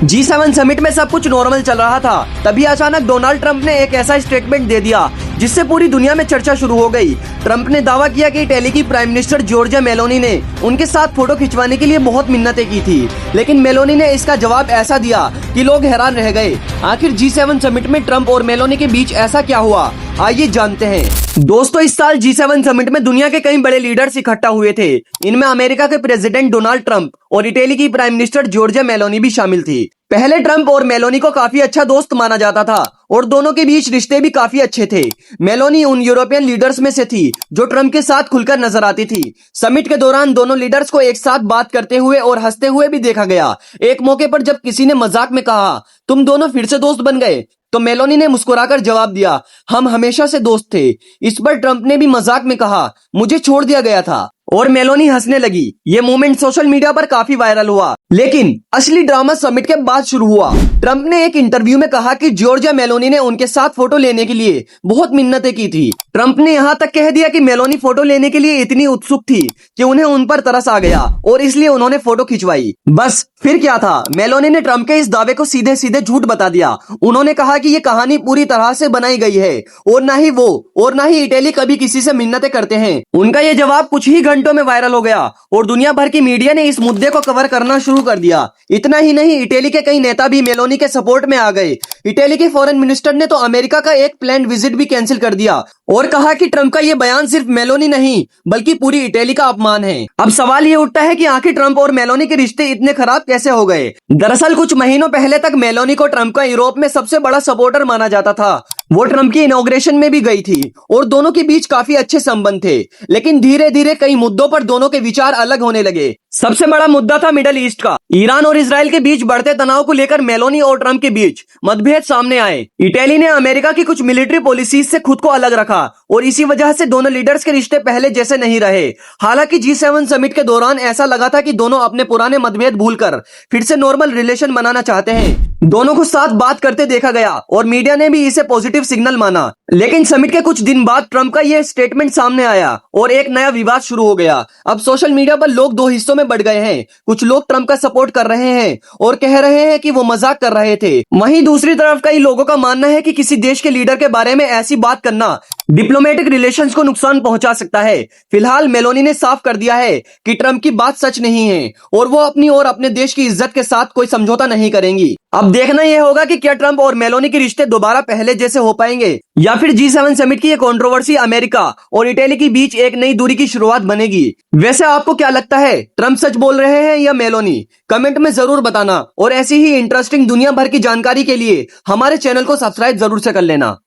G7 summit में सब कुछ नॉर्मल चल रहा था, तभी अचानक डोनाल्ड ट्रंप ने एक ऐसा स्टेटमेंट दे दिया जिससे पूरी दुनिया में चर्चा शुरू हो गई। ट्रंप ने दावा किया कि इटली की प्राइम मिनिस्टर जॉर्जिया मेलोनी ने उनके साथ फोटो खिंचवाने के लिए बहुत मिन्नतें की थी, लेकिन मेलोनी ने इसका जवाब ऐसा दिया कि लोग हैरान रह गए। आखिर G7 समिट में ट्रंप और मेलोनी के बीच ऐसा क्या हुआ, आइए जानते हैं। दोस्तों, इस साल G7 समिट में दुनिया के कई बड़े लीडर्स इकट्ठा हुए थे। इनमें अमेरिका के प्रेसिडेंट डोनाल्ड ट्रंप और इटली की प्राइम मिनिस्टर जॉर्जिया मेलोनी भी शामिल थी। पहले ट्रंप और मेलोनी को काफी अच्छा दोस्त माना जाता था और दोनों के बीच रिश्ते भी काफी अच्छे थे। मेलोनी उन यूरोपियन लीडर्स में से थी जो ट्रंप के साथ खुलकर नजर आती थी। समिट के दौरान दोनों लीडर्स को एक साथ बात करते हुए और हंसते हुए भी देखा गया। एक मौके पर जब किसी ने मजाक में कहा, तुम दोनों फिर से दोस्त बन गए, तो मेलोनी ने मुस्कुराकर जवाब दिया, हम हमेशा से दोस्त थे। इस पर ट्रंप ने भी मजाक में कहा, मुझे छोड़ दिया गया था, और मेलोनी हंसने लगी। ये मोमेंट सोशल मीडिया पर काफी वायरल हुआ, लेकिन असली ड्रामा समिट के बाद शुरू हुआ। ट्रंप ने एक इंटरव्यू में कहा कि जॉर्जिया मेलोनी ने उनके साथ फोटो लेने के लिए बहुत मिन्नतें की थी। ट्रंप ने यहाँ तक कह दिया कि मेलोनी फोटो लेने के लिए इतनी उत्सुक थी कि उन्हें उन पर तरस आ गया और इसलिए उन्होंने फोटो खिंचवाई। बस फिर क्या था, मेलोनी ने ट्रंप के इस दावे को सीधे सीधे झूठ बता दिया। उन्होंने कहा कि ये कहानी पूरी तरह से बनाई गई है और ना ही वो और ना ही इटली कभी किसी से मिन्नतें करते हैं। उनका ये जवाब कुछ ही घंटों में वायरल हो गया और दुनिया भर की मीडिया ने इस मुद्दे को कवर करना शुरू कर दिया। इतना ही नहीं, इटली के कई नेता भी मेलोनी के सपोर्ट में आ गए। इटली के फॉरेन मिनिस्टर ने तो अमेरिका का एक प्लान्ड विजिट भी कैंसिल कर दिया और कहा कि ट्रंप का ये बयान सिर्फ मेलोनी नहीं बल्कि पूरी इटली का अपमान है। अब सवाल ये उठता है कि आखिर ट्रंप और मेलोनी के रिश्ते इतने खराब कैसे हो गए। दरअसल कुछ महीनों पहले तक मेलोनी को ट्रंप का यूरोप में सबसे बड़ा सपोर्टर माना जाता था। वो ट्रंप की इनॉग्रेशन में भी गई थी और दोनों के बीच काफी अच्छे संबंध थे, लेकिन धीरे धीरे कई मुद्दों पर दोनों के विचार अलग होने लगे। सबसे बड़ा मुद्दा था मिडल ईस्ट का। ईरान और इजराइल के बीच बढ़ते तनाव को लेकर मेलोनी और ट्रंप के बीच मतभेद सामने आए। इटली ने अमेरिका की कुछ मिलिट्री पॉलिसीज से खुद को अलग रखा और इसी वजह से दोनों लीडर्स के रिश्ते पहले जैसे नहीं रहे। हालांकि G7 समिट के दौरान ऐसा लगा था कि दोनों अपने पुराने मतभेद भूलकर फिर से नॉर्मल रिलेशन बनाना चाहते हैं। दोनों को साथ बात करते देखा गया और मीडिया ने भी इसे पॉजिटिव सिग्नल माना। लेकिन समिट के कुछ दिन बाद ट्रंप का यह स्टेटमेंट सामने आया और एक नया विवाद शुरू हो गया। अब सोशल मीडिया पर लोग दो हिस्सों में बढ़ गए हैं। कुछ लोग ट्रंप का सपोर्ट कर रहे हैं और कह रहे हैं कि वो मजाक कर रहे थे। वहीं दूसरी तरफ कई लोगों का मानना है कि किसी देश के लीडर के बारे में ऐसी बात करना डिप्लोमेटिक रिलेशंस को नुकसान पहुंचा सकता है। फिलहाल मेलोनी ने साफ कर दिया है कि ट्रंप की बात सच नहीं है और वो अपनी और अपने देश की इज्जत के साथ कोई समझौता नहीं करेंगी। अब देखना यह होगा कि क्या ट्रंप और मेलोनी के रिश्ते दोबारा पहले जैसे हो पाएंगे या फिर G7 समिट की ये कंट्रोवर्सी अमेरिका और इटली के बीच एक नई दूरी की शुरुआत बनेगी। वैसे आपको क्या लगता है, ट्रंप सच बोल रहे हैं या मेलोनी? कमेंट में जरूर बताना और ऐसी ही इंटरेस्टिंग दुनिया भर की जानकारी के लिए हमारे चैनल को सब्सक्राइब जरूर से कर लेना।